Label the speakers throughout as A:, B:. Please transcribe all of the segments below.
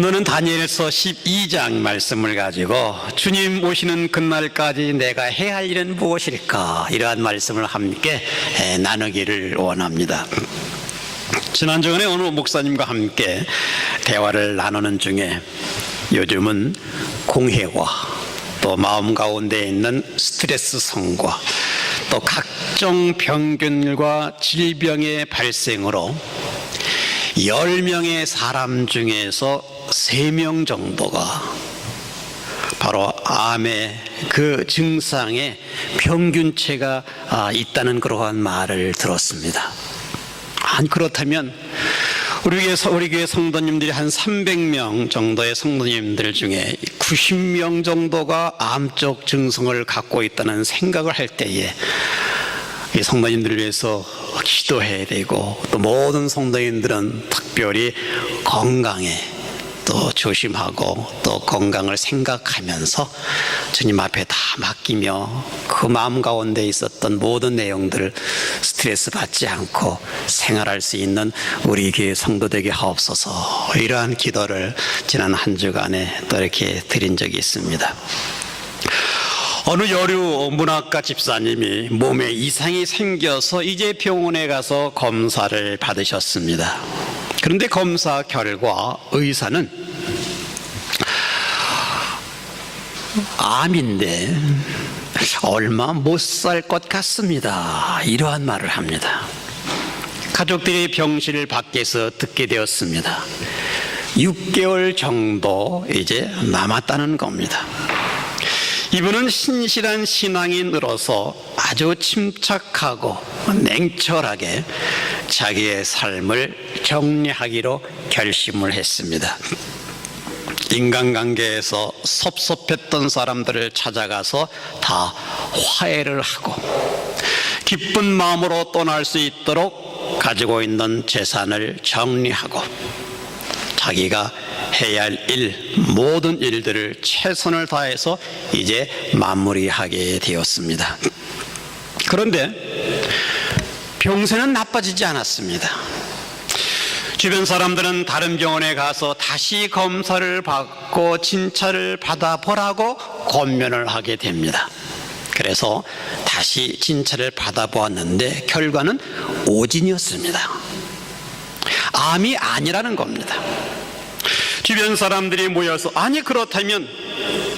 A: 오늘은 다니엘서 12장 말씀을 가지고 주님 오시는 그날까지 내가 해야 할 일은 무엇일까, 이러한 말씀을 함께 나누기를 원합니다. 지난주에 오늘 목사님과 함께 대화를 나누는 중에 요즘은 공해와 또 마음 가운데 있는 스트레스성과 또 각종 병균과 질병의 발생으로 10명의 사람 중에서 3명 정도가 바로 암의 그 증상에 병균체가 있다는 그러한 말을 들었습니다. 아니, 그렇다면 우리 교회 성도님들이 한 300명 정도의 성도님들 중에 90명 정도가 암적 증상을 갖고 있다는 생각을 할 때에 이 성도님들을 위해서 기도해야 되고, 또 모든 성도님들은 특별히 건강에 또 조심하고 또 건강을 생각하면서 주님 앞에 다 맡기며 그 마음 가운데 있었던 모든 내용들을 스트레스 받지 않고 생활할 수 있는 우리 교회 성도 되게 하옵소서, 이러한 기도를 지난 한 주간에 또 이렇게 드린 적이 있습니다. 어느 여류 문학가 집사님이 몸에 이상이 생겨서 이제 병원에 가서 검사를 받으셨습니다. 그런데 검사 결과 의사는 암인데 얼마 못 살 것 같습니다, 이러한 말을 합니다. 가족들이 병실 밖에서 듣게 되었습니다. 6개월 정도 이제 남았다는 겁니다. 이분은 신실한 신앙인으로서 아주 침착하고 냉철하게 자기의 삶을 정리하기로 결심을 했습니다. 인간관계에서 섭섭했던 사람들을 찾아가서 다 화해를 하고 기쁜 마음으로 떠날 수 있도록 가지고 있는 재산을 정리하고 자기가 해야 할 일, 모든 일들을 최선을 다해서 이제 마무리하게 되었습니다. 그런데 병세는 나빠지지 않았습니다. 주변 사람들은 다른 병원에 가서 다시 검사를 받고 진찰을 받아보라고 권면을 하게 됩니다. 그래서 다시 진찰을 받아보았는데 결과는 오진이었습니다. 암이 아니라는 겁니다. 주변 사람들이 모여서, 아니 그렇다면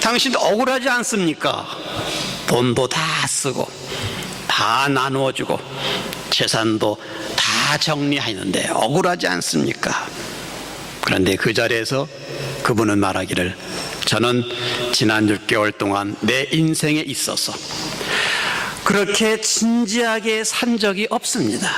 A: 당신 억울하지 않습니까? 돈도 다 쓰고 다 나누어주고 재산도 다 정리하는데 억울하지 않습니까? 그런데 그 자리에서 그분은 말하기를, 저는 지난 6개월 동안 내 인생에 있어서 그렇게 진지하게 산 적이 없습니다.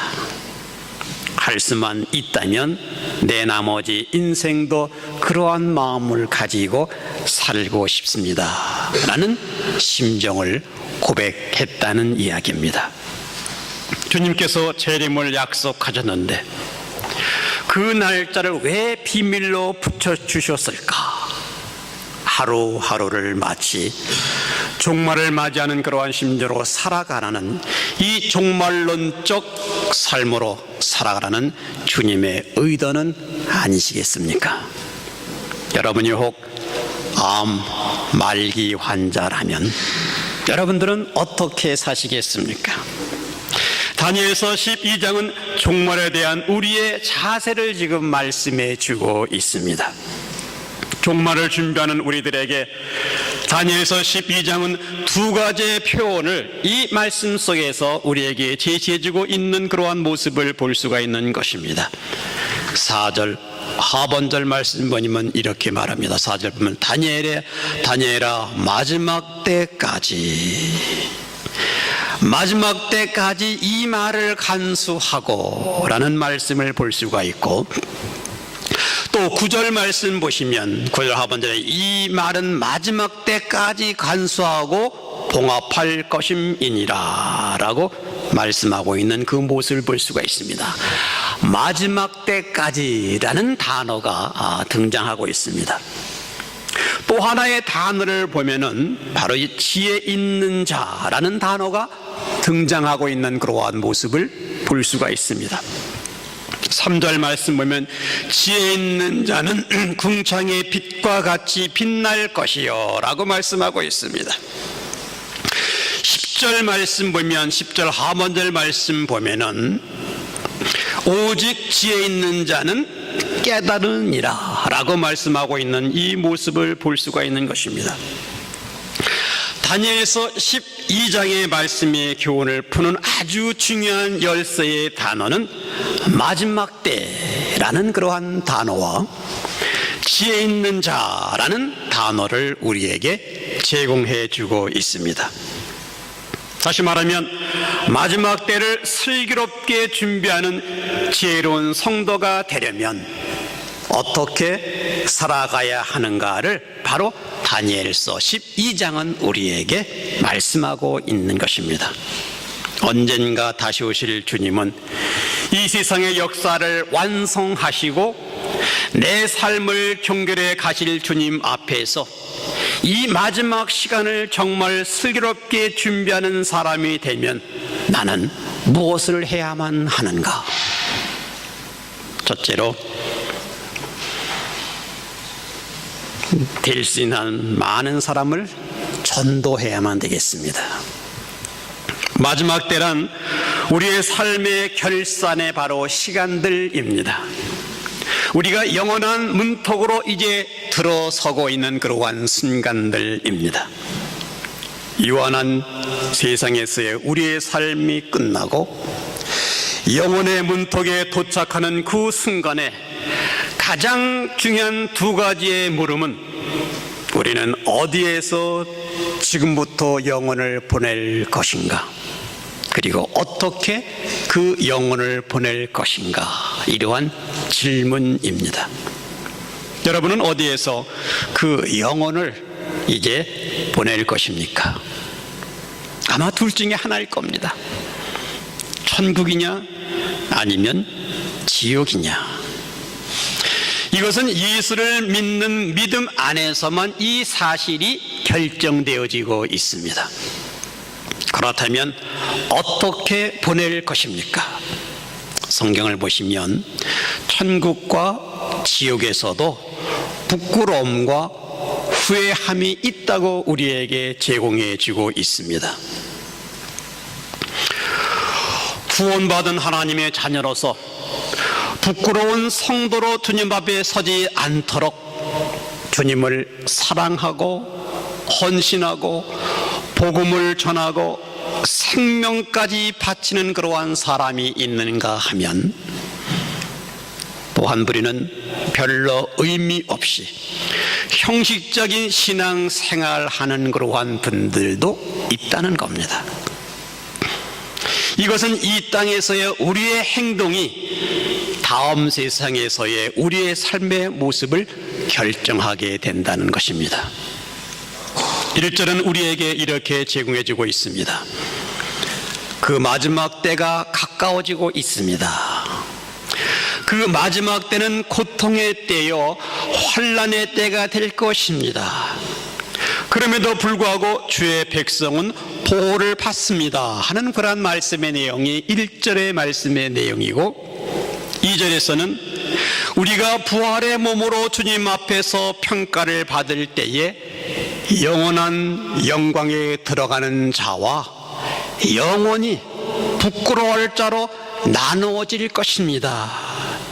A: 할 수만 있다면 내 나머지 인생도 그러한 마음을 가지고 살고 싶습니다 라는 심정을 고백했다는 이야기입니다. 주님께서 재림을 약속하셨는데 그 날짜를 왜 비밀로 붙여주셨을까? 하루하루를 마치 종말을 맞이하는 그러한 심정으로 살아가라는, 이 종말론적 삶으로 살아가라는 주님의 의도는 아니시겠습니까? 여러분이 혹 암 말기 환자라면 여러분들은 어떻게 사시겠습니까? 다니엘서 12장은 종말에 대한 우리의 자세를 지금 말씀해 주고 있습니다. 종말을 준비하는 우리들에게 다니엘서 12장은 두 가지의 표현을 이 말씀 속에서 우리에게 제시해주고 있는 그러한 모습을 볼 수가 있는 것입니다. 4절 하반절 말씀 보면 이렇게 말합니다. 4절 보면 다니엘아 마지막 때까지 이 말을 간수하고 라는 말씀을 볼 수가 있고, 또 9절 말씀 보시면 9절 하반절에 이 말은 마지막 때까지 간수하고 봉합할 것임이니라 라고 말씀하고 있는 그 모습을 볼 수가 있습니다. 마지막 때까지라는 단어가 등장하고 있습니다. 또 하나의 단어를 보면은 바로 이 지혜 있는 자라는 단어가 등장하고 있는 그러한 모습을 볼 수가 있습니다. 3절 말씀 보면 지혜 있는 자는 궁창의 빛과 같이 빛날 것이요 라고 말씀하고 있습니다. 10절 말씀 보면 10절 하반절 말씀 보면은 오직 지혜 있는 자는 깨달으니라 라고 말씀하고 있는 이 모습을 볼 수가 있는 것입니다. 다니엘서 12장의 말씀의 교훈을 푸는 아주 중요한 열쇠의 단어는 마지막 때라는 그러한 단어와 지혜 있는 자라는 단어를 우리에게 제공해 주고 있습니다. 다시 말하면 마지막 때를 슬기롭게 준비하는 지혜로운 성도가 되려면 어떻게 살아가야 하는가를 바로 다니엘서 12장은 우리에게 말씀하고 있는 것입니다. 언젠가 다시 오실 주님은 이 세상의 역사를 완성하시고 내 삶을 종결해 가실 주님 앞에서 이 마지막 시간을 정말 슬기롭게 준비하는 사람이 되면 나는 무엇을 해야만 하는가? 첫째로 될 수 있는 많은 사람을 전도해야만 되겠습니다. 마지막 때란 우리의 삶의 결산의 바로 시간들입니다. 우리가 영원한 문턱으로 이제 들어서고 있는 그러한 순간들입니다. 유한한 세상에서의 우리의 삶이 끝나고 영혼의 문턱에 도착하는 그 순간에 가장 중요한 두 가지의 물음은 우리는 어디에서 지금부터 영혼을 보낼 것인가, 그리고 어떻게 그 영혼을 보낼 것인가, 이러한 질문입니다. 여러분은 어디에서 그 영혼을 이제 보낼 것입니까? 아마 둘 중에 하나일 겁니다. 천국이냐 아니면 지옥이냐. 이것은 예수를 믿는 믿음 안에서만 이 사실이 결정되어지고 있습니다. 그렇다면 어떻게 보낼 것입니까? 성경을 보시면 천국과 지옥에서도 부끄러움과 후회함이 있다고 우리에게 제공해 주고 있습니다. 구원받은 하나님의 자녀로서 부끄러운 성도로 주님 앞에 서지 않도록 주님을 사랑하고 헌신하고 복음을 전하고 생명까지 바치는 그러한 사람이 있는가 하면 또한 우리는 별로 의미 없이 형식적인 신앙생활하는 그러한 분들도 있다는 겁니다. 이것은 이 땅에서의 우리의 행동이 다음 세상에서의 우리의 삶의 모습을 결정하게 된다는 것입니다. 1절은 우리에게 이렇게 제공해 주고 있습니다. 그 마지막 때가 가까워지고 있습니다. 그 마지막 때는 고통의 때요 환난의 때가 될 것입니다. 그럼에도 불구하고 주의 백성은 보호를 받습니다 하는 그러한 말씀의 내용이 1절의 말씀의 내용이고, 2절에서는 우리가 부활의 몸으로 주님 앞에서 평가를 받을 때에 영원한 영광에 들어가는 자와 영원히 부끄러워할 자로 나누어질 것입니다.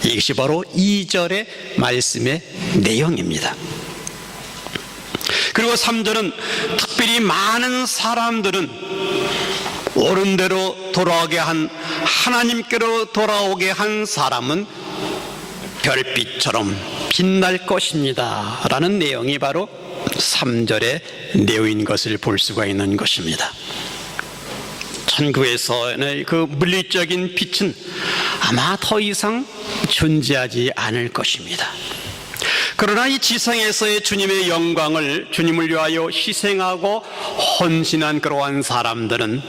A: 이것이 바로 2절의 말씀의 내용입니다. 그리고 3절은 특별히 많은 사람들은 옳은 대로 돌아오게 한, 하나님께로 돌아오게 한 사람은 별빛처럼 빛날 것입니다 라는 내용이 바로 3절의 내용인 것을 볼 수가 있는 것입니다. 천국에서의 그 물리적인 빛은 아마 더 이상 존재하지 않을 것입니다. 그러나 이 지상에서의 주님의 영광을, 주님을 위하여 희생하고 헌신한 그러한 사람들은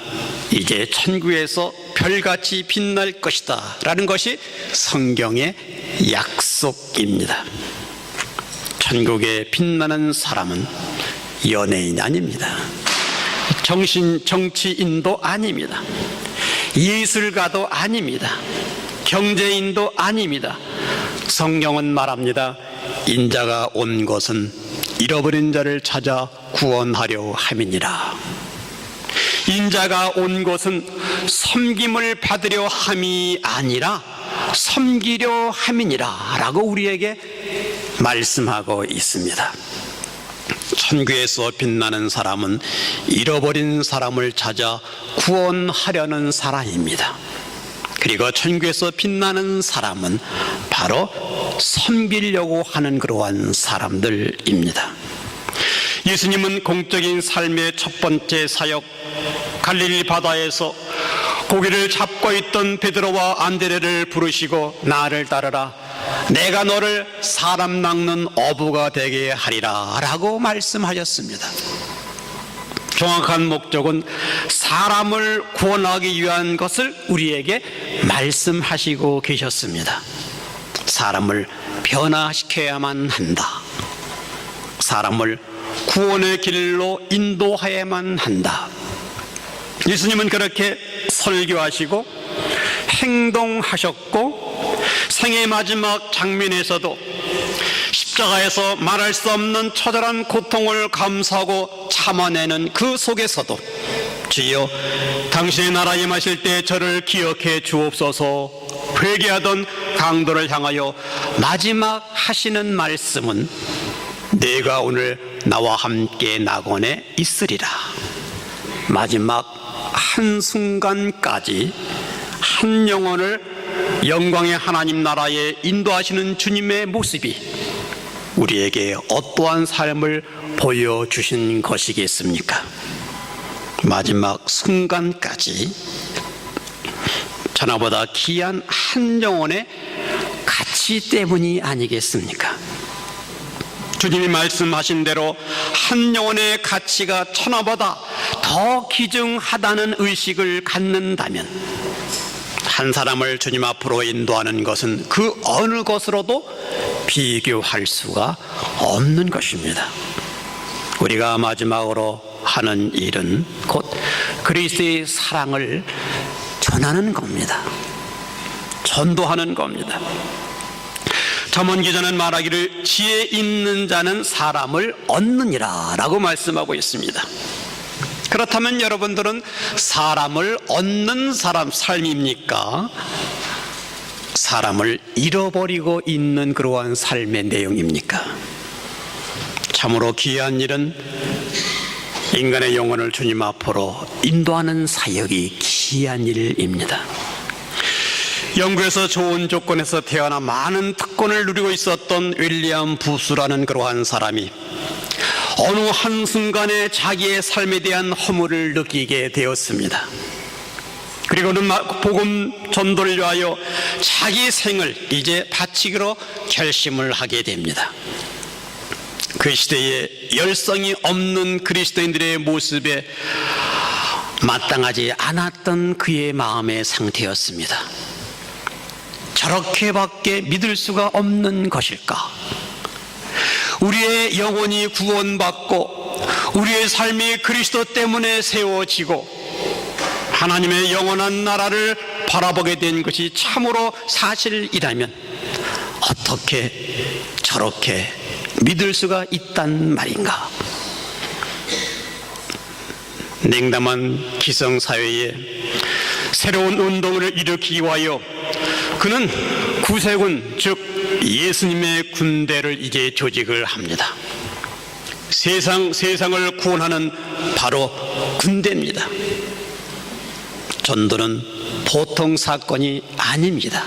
A: 이제 천국에서 별같이 빛날 것이다 라는 것이 성경의 약속입니다. 천국에 빛나는 사람은 연예인 아닙니다. 정치인도 아닙니다. 예술가도 아닙니다. 경제인도 아닙니다. 성경은 말합니다. 인자가 온 것은 잃어버린 자를 찾아 구원하려 함이니라. 인자가 온 것은 섬김을 받으려 함이 아니라 섬기려 함이니라 라고 우리에게 말씀하고 있습니다. 천국에서 빛나는 사람은 잃어버린 사람을 찾아 구원하려는 사람입니다. 그리고 천국에서 빛나는 사람은 바로 섬기려고 하는 그러한 사람들입니다. 예수님은 공적인 삶의 첫 번째 사역, 갈릴리 바다에서 고기를 잡고 있던 베드로와 안드레를 부르시고 나를 따르라, 내가 너를 사람 낚는 어부가 되게 하리라 라고 말씀하셨습니다. 정확한 목적은 사람을 구원하기 위한 것을 우리에게 말씀하시고 계셨습니다. 사람을 변화시켜야만 한다. 사람을 구원의 길로 인도해야만 한다. 예수님은 그렇게 설교하시고 행동하셨고 생의 마지막 장면에서도 십자가에서 말할 수 없는 처절한 고통을 감수하고 참아내는 그 속에서도 주여 당신의 나라에 임하실 때 저를 기억해 주옵소서 회개하던 강도를 향하여 마지막 하시는 말씀은 내가 오늘 나와 함께 낙원에 있으리라. 마지막 한순간까지 한 영혼을 영광의 하나님 나라에 인도하시는 주님의 모습이 우리에게 어떠한 삶을 보여주신 것이겠습니까? 마지막 순간까지 전하보다 귀한 한 영혼의 가치 때문이 아니겠습니까? 주님이 말씀하신 대로 한 영혼의 가치가 천하보다 더 귀중하다는 의식을 갖는다면 한 사람을 주님 앞으로 인도하는 것은 그 어느 것으로도 비교할 수가 없는 것입니다. 우리가 마지막으로 하는 일은 곧 그리스도의 사랑을 전하는 겁니다. 전도하는 겁니다. 잠언 기자는 말하기를 지혜 있는 자는 사람을 얻느니라 라고 말씀하고 있습니다. 그렇다면 여러분들은 사람을 얻는 사람 삶입니까? 사람을 잃어버리고 있는 그러한 삶의 내용입니까? 참으로 귀한 일은 인간의 영혼을 주님 앞으로 인도하는 사역이 귀한 일입니다. 영국에서 좋은 조건에서 태어나 많은 특권을 누리고 있었던 윌리엄 부스라는 그러한 사람이 어느 한순간에 자기의 삶에 대한 허물을 느끼게 되었습니다. 그리고는 복음 전도를 위하여 자기 생을 이제 바치기로 결심을 하게 됩니다. 그 시대에 열성이 없는 그리스도인들의 모습에 마땅하지 않았던 그의 마음의 상태였습니다. 저렇게밖에 믿을 수가 없는 것일까? 우리의 영혼이 구원받고 우리의 삶이 그리스도 때문에 세워지고 하나님의 영원한 나라를 바라보게 된 것이 참으로 사실이라면 어떻게 저렇게 믿을 수가 있단 말인가? 냉담한 기성사회에 새로운 운동을 일으키기 위하여 그는 구세군, 즉 예수님의 군대를 이제 조직을 합니다. 세상을 구원하는 바로 군대입니다. 전도는 보통 사건이 아닙니다.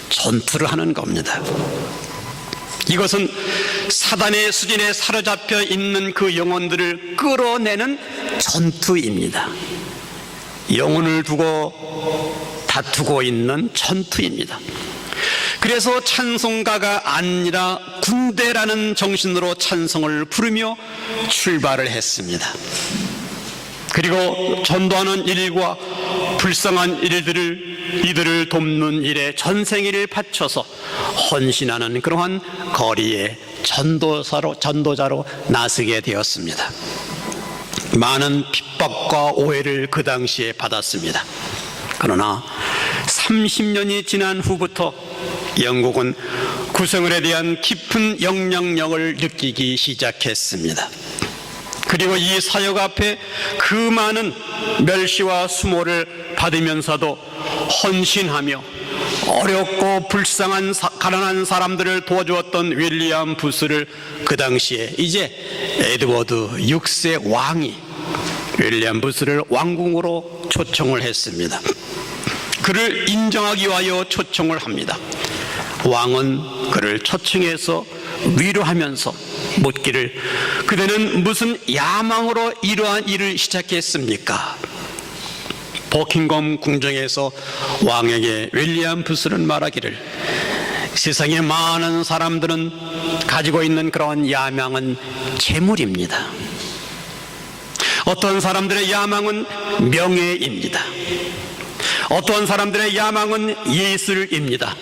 A: 전투를 하는 겁니다. 이것은 사단의 수진에 사로잡혀 있는 그 영혼들을 끌어내는 전투입니다. 영혼을 두고 다투고 있는 전투입니다. 그래서 찬송가가 아니라 군대라는 정신으로 찬송을 부르며 출발을 했습니다. 그리고 전도하는 일과 불쌍한 이들을 돕는 일에 전생일을 바쳐서 헌신하는 그러한 거리에 전도자로 나서게 되었습니다. 많은 핍박과 오해를 그 당시에 받았습니다. 그러나 30년이 지난 후부터 영국은 구성원에 대한 깊은 영향력을 느끼기 시작했습니다. 그리고 이 사역 앞에 그 많은 멸시와 수모를 받으면서도 헌신하며 어렵고 불쌍한 가난한 사람들을 도와주었던 윌리엄 부스를 그 당시에 이제 에드워드 6세 왕이 윌리엄 부스를 왕궁으로 초청을 했습니다. 그를 인정하기 위하여 초청을 합니다. 왕은 그를 초청해서 위로하면서 묻기를, 그대는 무슨 야망으로 이러한 일을 시작했습니까? 버킹엄 궁정에서 왕에게 윌리엄 부스는 말하기를, 세상의 많은 사람들은 가지고 있는 그런 야망은 재물입니다. 어떤 사람들의 야망은 명예입니다. 어떤 사람들의 야망은 예술입니다.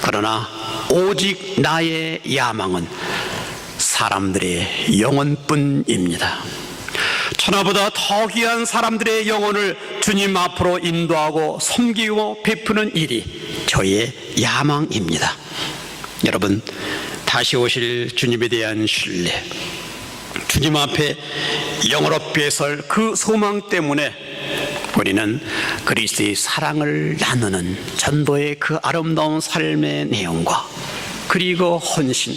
A: 그러나 오직 나의 야망은 사람들의 영혼뿐입니다. 천하보다 더 귀한 사람들의 영혼을 주님 앞으로 인도하고 섬기고 베푸는 일이 저의 야망입니다. 여러분, 다시 오실 주님에 대한 신뢰, 주님 앞에 영원롭게 설 그 소망 때문에 우리는 그리스도의 사랑을 나누는 전도의 그 아름다운 삶의 내용과 그리고 헌신,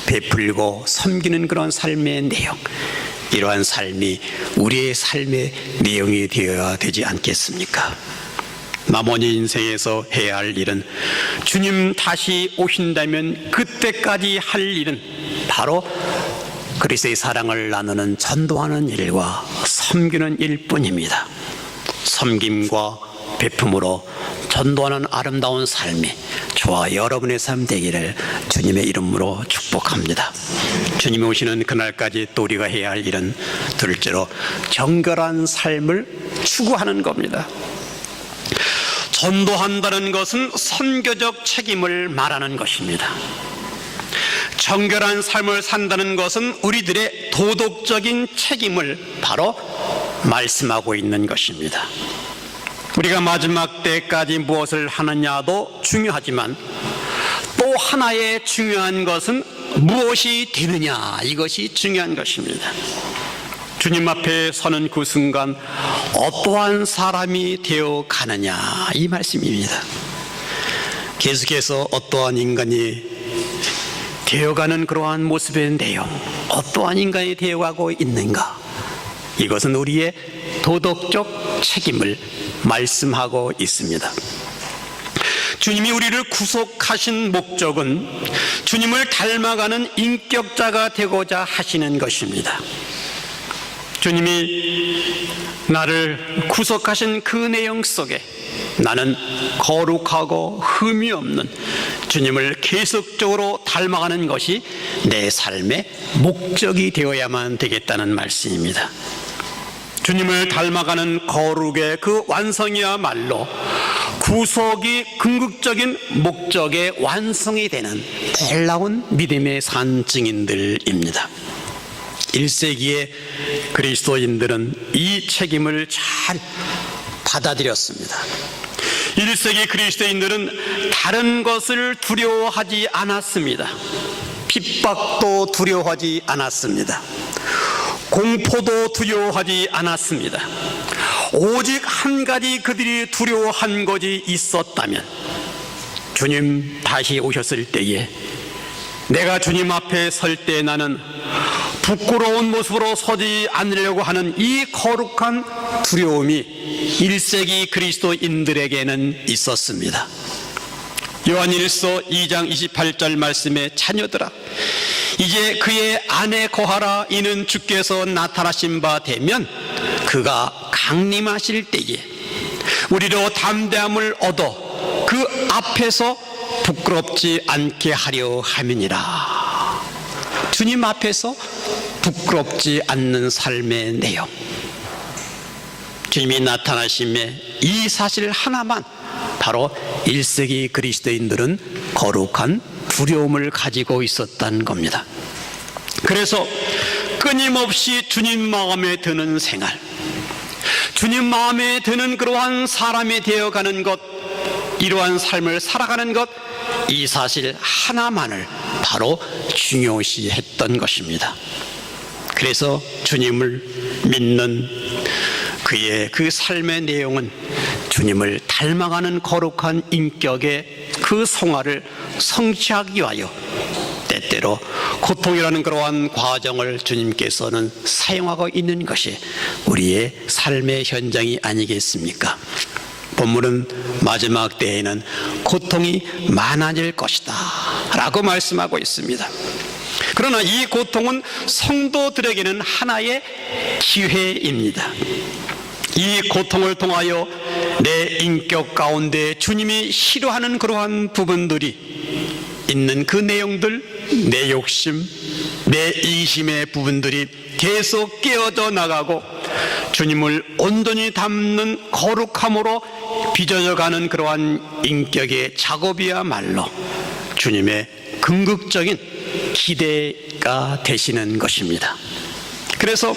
A: 베풀고 섬기는 그런 삶의 내용, 이러한 삶이 우리의 삶의 내용이 되어야 되지 않겠습니까? 나머지 인생에서 해야 할 일은, 주님 다시 오신다면 그때까지 할 일은 바로 그리스도의 사랑을 나누는 전도하는 일과 섬기는 일뿐입니다. 섬김과 베품으로 전도하는 아름다운 삶이 저와 여러분의 삶 되기를 주님의 이름으로 축복합니다. 주님이 오시는 그날까지 또 우리가 해야 할 일은 둘째로 정결한 삶을 추구하는 겁니다. 전도한다는 것은 선교적 책임을 말하는 것입니다. 정결한 삶을 산다는 것은 우리들의 도덕적인 책임을 바로 말씀하고 있는 것입니다. 우리가 마지막 때까지 무엇을 하느냐도 중요하지만 또 하나의 중요한 것은 무엇이 되느냐, 이것이 중요한 것입니다. 주님 앞에 서는 그 순간 어떠한 사람이 되어 가느냐, 이 말씀입니다. 계속해서 어떠한 인간이 되어가는 그러한 모습의 내용, 어떠한 인간이 되어가고 있는가, 이것은 우리의 도덕적 책임을 말씀하고 있습니다. 주님이 우리를 구속하신 목적은 주님을 닮아가는 인격자가 되고자 하시는 것입니다. 주님이 나를 구속하신 그 내용 속에 나는 거룩하고 흠이 없는 주님을 계속적으로 닮아가는 것이 내 삶의 목적이 되어야만 되겠다는 말씀입니다. 주님을 닮아가는 거룩의 그 완성이야말로 구속이 궁극적인 목적의 완성이 되는 놀라운 믿음의 산 증인들입니다. 1세기의 그리스도인들은 이 책임을 잘 받아들였습니다. 1세기 그리스도인들은 다른 것을 두려워하지 않았습니다. 핍박도 두려워하지 않았습니다. 공포도 두려워하지 않았습니다. 오직 한 가지 그들이 두려워한 것이 있었다면, 주님 다시 오셨을 때에 내가 주님 앞에 설 때 나는 부끄러운 모습으로 서지 않으려고 하는 이 거룩한 두려움이 1세기 그리스도인들에게는 있었습니다. 요한일서 2장 28절 말씀에, 자녀들아 이제 그의 안에 거하라. 이는 주께서 나타나신 바 되면 그가 강림하실 때에 우리로 담대함을 얻어 그 앞에서 부끄럽지 않게 하려 함이니라. 주님 앞에서 부끄럽지 않는 삶의 내용, 주님이 나타나심의 이 사실 하나만 바로 1세기 그리스도인들은 거룩한 두려움을 가지고 있었다는 겁니다. 그래서 끊임없이 주님 마음에 드는 생활, 주님 마음에 드는 그러한 사람이 되어가는 것, 이러한 삶을 살아가는 것, 이 사실 하나만을 바로 중요시했던 것입니다. 그래서 주님을 믿는 그의 그 삶의 내용은 주님을 닮아가는 거룩한 인격의 그 성화를 성취하기 위하여 때때로 고통이라는 그러한 과정을 주님께서는 사용하고 있는 것이 우리의 삶의 현장이 아니겠습니까? 본문은 마지막 때에는 고통이 많아질 것이다 라고 말씀하고 있습니다. 그러나 이 고통은 성도들에게는 하나의 기회입니다. 이 고통을 통하여 내 인격 가운데 주님이 싫어하는 그러한 부분들이 있는 그 내용들, 내 욕심, 내 이심의 부분들이 계속 깨어져 나가고 주님을 온전히 담는 거룩함으로 빚어져 가는 그러한 인격의 작업이야말로 주님의 궁극적인 기대가 되시는 것입니다. 그래서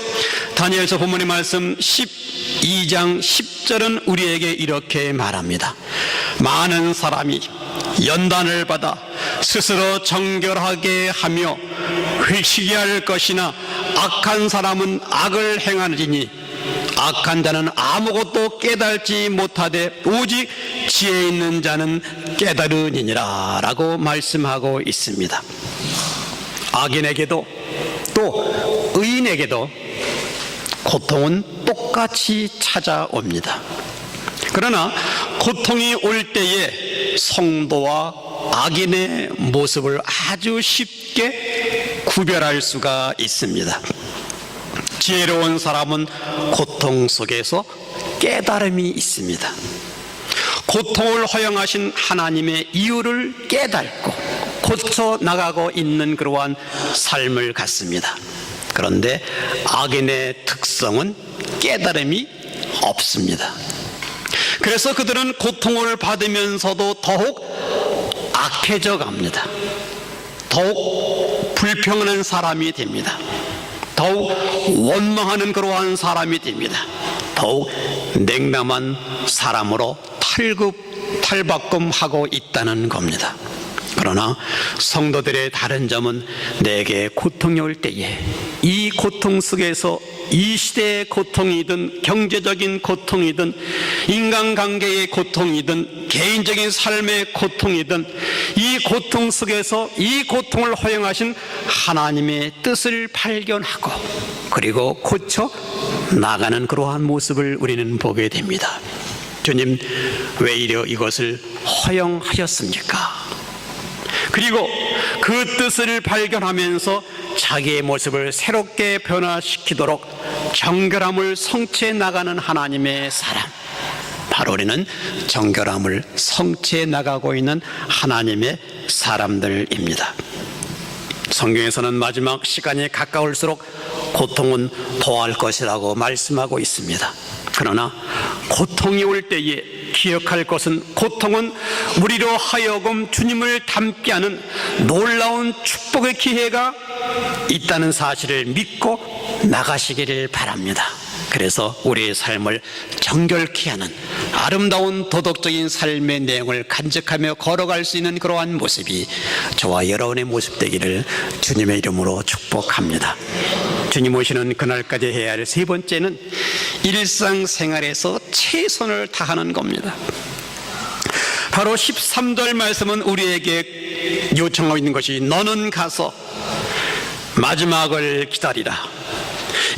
A: 다니엘서 본문의 말씀 12장 10절은 우리에게 이렇게 말합니다. 많은 사람이 연단을 받아 스스로 정결하게 하며 회개하게 할 것이나 악한 사람은 악을 행하느니 악한 자는 아무것도 깨달지 못하되 오직 지혜 있는 자는 깨달으니라 라고 말씀하고 있습니다. 악인에게도 또 의인에게도 고통은 똑같이 찾아옵니다. 그러나 고통이 올 때에 성도와 악인의 모습을 아주 쉽게 구별할 수가 있습니다. 지혜로운 사람은 고통 속에서 깨달음이 있습니다. 고통을 허용하신 하나님의 이유를 깨닫고 고쳐 나가고 있는 그러한 삶을 갖습니다. 그런데 악인의 특성은 깨달음이 없습니다. 그래서 그들은 고통을 받으면서도 더욱 악해져 갑니다. 더욱 불평하는 사람이 됩니다. 더욱 원망하는 그러한 사람이 됩니다. 더욱 냉담한 사람으로 탈바꿈하고 있다는 겁니다. 그러나 성도들의 다른 점은 내게 고통이 올 때에 이 고통 속에서 이 시대의 고통이든 경제적인 고통이든 인간관계의 고통이든 개인적인 삶의 고통이든 이 고통 속에서 이 고통을 허용하신 하나님의 뜻을 발견하고 그리고 고쳐 나가는 그러한 모습을 우리는 보게 됩니다. 주님, 왜 이려 이것을 허용하셨습니까? 그리고 그 뜻을 발견하면서 자기의 모습을 새롭게 변화시키도록 정결함을 성취해 나가는 하나님의 사람, 바로 우리는 정결함을 성취해 나가고 있는 하나님의 사람들입니다. 성경에서는 마지막 시간이 가까울수록 고통은 더할 것이라고 말씀하고 있습니다. 그러나 고통이 올 때에 기억할 것은 고통은 우리로 하여금 주님을 닮게 하는 놀라운 축복의 기회가 있다는 사실을 믿고 나가시기를 바랍니다. 그래서 우리의 삶을 정결케 하는 아름다운 도덕적인 삶의 내용을 간직하며 걸어갈 수 있는 그러한 모습이 저와 여러분의 모습 되기를 주님의 이름으로 축복합니다. 주님 오시는 그날까지 해야 할 세 번째는 일상생활에서 최선을 다하는 겁니다. 바로 13절 말씀은 우리에게 요청하고 있는 것이 너는 가서 마지막을 기다리라.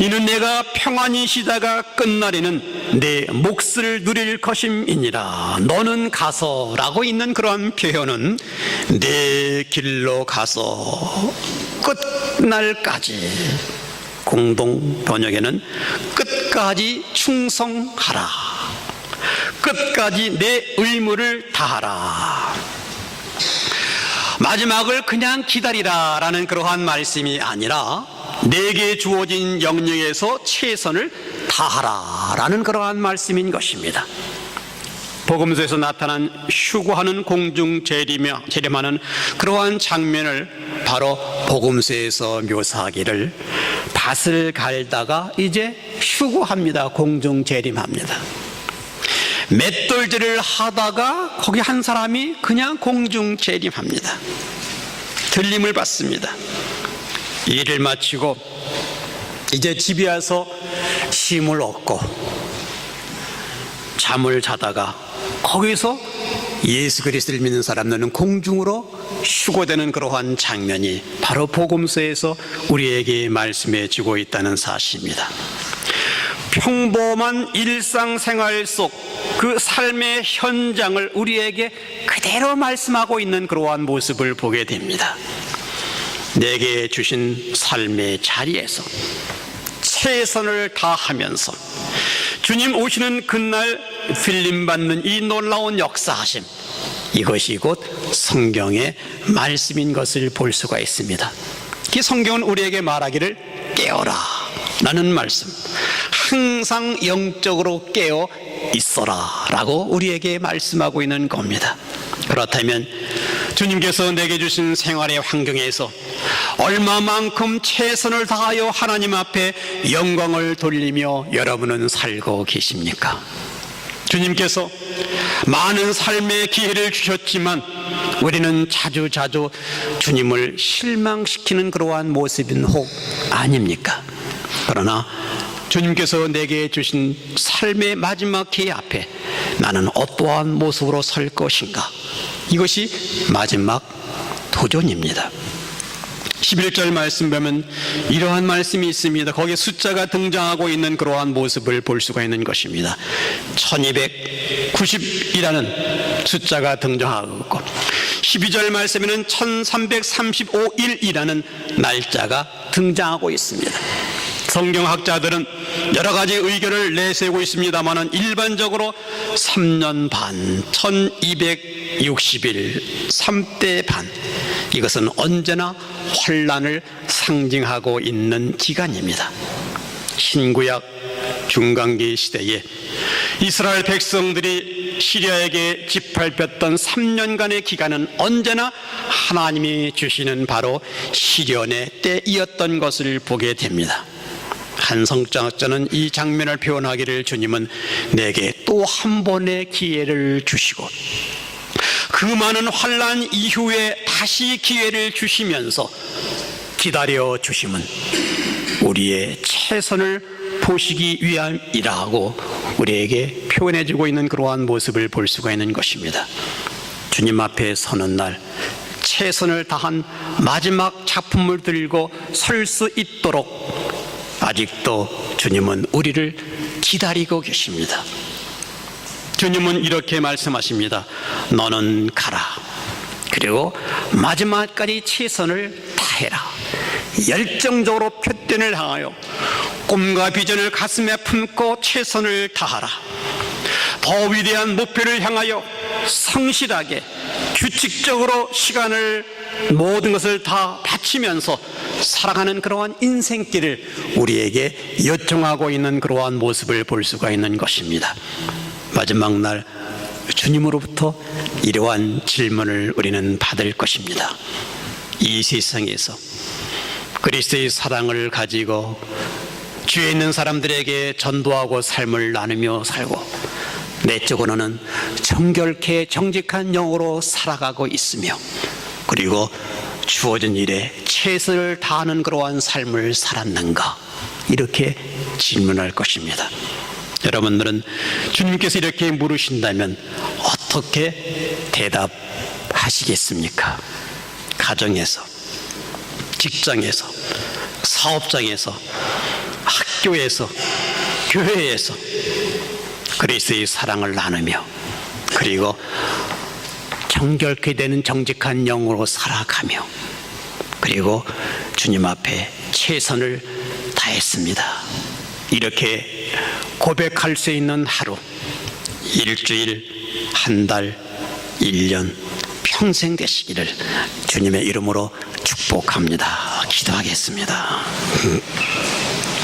A: 이는 내가 평안히 쉬다가 끝날에는 내 몫을 누릴 것임이니라. 너는 가서 라고 있는 그러한 표현은 내 길로 가서 끝날까지, 공동 번역에는 끝까지 충성하라, 끝까지 내 의무를 다하라. 마지막을 그냥 기다리라 라는 그러한 말씀이 아니라 내게 주어진 영역에서 최선을 다하라 라는 그러한 말씀인 것입니다. 복음서에서 나타난 휴거하는 공중 재림하는 그러한 장면을 바로 복음서에서 묘사하기를 밭을 갈다가 이제 휴거합니다. 공중 재림합니다. 맷돌질을 하다가 거기 한 사람이 그냥 공중재림합니다. 들림을 받습니다. 일을 마치고 이제 집에 와서 쉼을 얻고 잠을 자다가 거기서 예수 그리스도를 믿는 사람들은 공중으로 휴거되는 그러한 장면이 바로 복음서에서 우리에게 말씀해 주고 있다는 사실입니다. 평범한 일상생활 속 그 삶의 현장을 우리에게 그대로 말씀하고 있는 그러한 모습을 보게 됩니다. 내게 주신 삶의 자리에서 최선을 다하면서 주님 오시는 그날 필림받는 이 놀라운 역사하심, 이것이 곧 성경의 말씀인 것을 볼 수가 있습니다. 이 성경은 우리에게 말하기를 깨어라 라는 말씀, 항상 영적으로 깨어 있어라 라고 우리에게 말씀하고 있는 겁니다. 그렇다면 주님께서 내게 주신 생활의 환경에서 얼마만큼 최선을 다하여 하나님 앞에 영광을 돌리며 여러분은 살고 계십니까? 주님께서 많은 삶의 기회를 주셨지만 우리는 자주자주 주님을 실망시키는 그러한 모습인 혹 아닙니까? 그러나 주님께서 내게 주신 삶의 마지막 기회 앞에 나는 어떠한 모습으로 설 것인가? 이것이 마지막 도전입니다. 11절 말씀 보면 이러한 말씀이 있습니다. 거기에 숫자가 등장하고 있는 그러한 모습을 볼 수가 있는 것입니다. 1290이라는 숫자가 등장하고 있고 12절 말씀에는 1335일이라는 날짜가 등장하고 있습니다. 성경학자들은 여러 가지 의견을 내세우고 있습니다만 일반적으로 3년 반, 1260일, 3대 반, 이것은 언제나 환란을 상징하고 있는 기간입니다. 신구약 중간기 시대에 이스라엘 백성들이 시리아에게 짓밟혔던 3년간의 기간은 언제나 하나님이 주시는 바로 시련의 때이었던 것을 보게 됩니다. 한 성장학자는 이 장면을 표현하기를 주님은 내게 또 한 번의 기회를 주시고 그 많은 환난 이후에 다시 기회를 주시면서 기다려 주심은 우리의 최선을 보시기 위함이라고 우리에게 표현해 주고 있는 그러한 모습을 볼 수가 있는 것입니다. 주님 앞에 서는 날 최선을 다한 마지막 작품을 들고 설 수 있도록 아직도 주님은 우리를 기다리고 계십니다. 주님은 이렇게 말씀하십니다. 너는 가라. 그리고 마지막까지 최선을 다해라. 열정적으로 표대를 향하여 꿈과 비전을 가슴에 품고 최선을 다하라. 더 위대한 목표를 향하여 성실하게 규칙적으로 시간을 모든 것을 다 바치면서 살아가는 그러한 인생길을 우리에게 요청하고 있는 그러한 모습을 볼 수가 있는 것입니다. 마지막 날 주님으로부터 이러한 질문을 우리는 받을 것입니다. 이 세상에서 그리스도의 사랑을 가지고 주위에 있는 사람들에게 전도하고 삶을 나누며 살고 내적으로는 정결케 정직한 영으로 살아가고 있으며 그리고 주어진 일에 최선을 다하는 그러한 삶을 살았는가? 이렇게 질문할 것입니다. 여러분들은 주님께서 이렇게 물으신다면 어떻게 대답하시겠습니까? 가정에서, 직장에서, 사업장에서, 학교에서, 교회에서 그리스도의 사랑을 나누며 그리고 정결케 되는 정직한 영으로 살아가며 그리고 주님 앞에 최선을 다했습니다. 이렇게 고백할 수 있는 하루, 일주일, 한 달, 1년, 평생 되시기를 주님의 이름으로 축복합니다. 기도하겠습니다.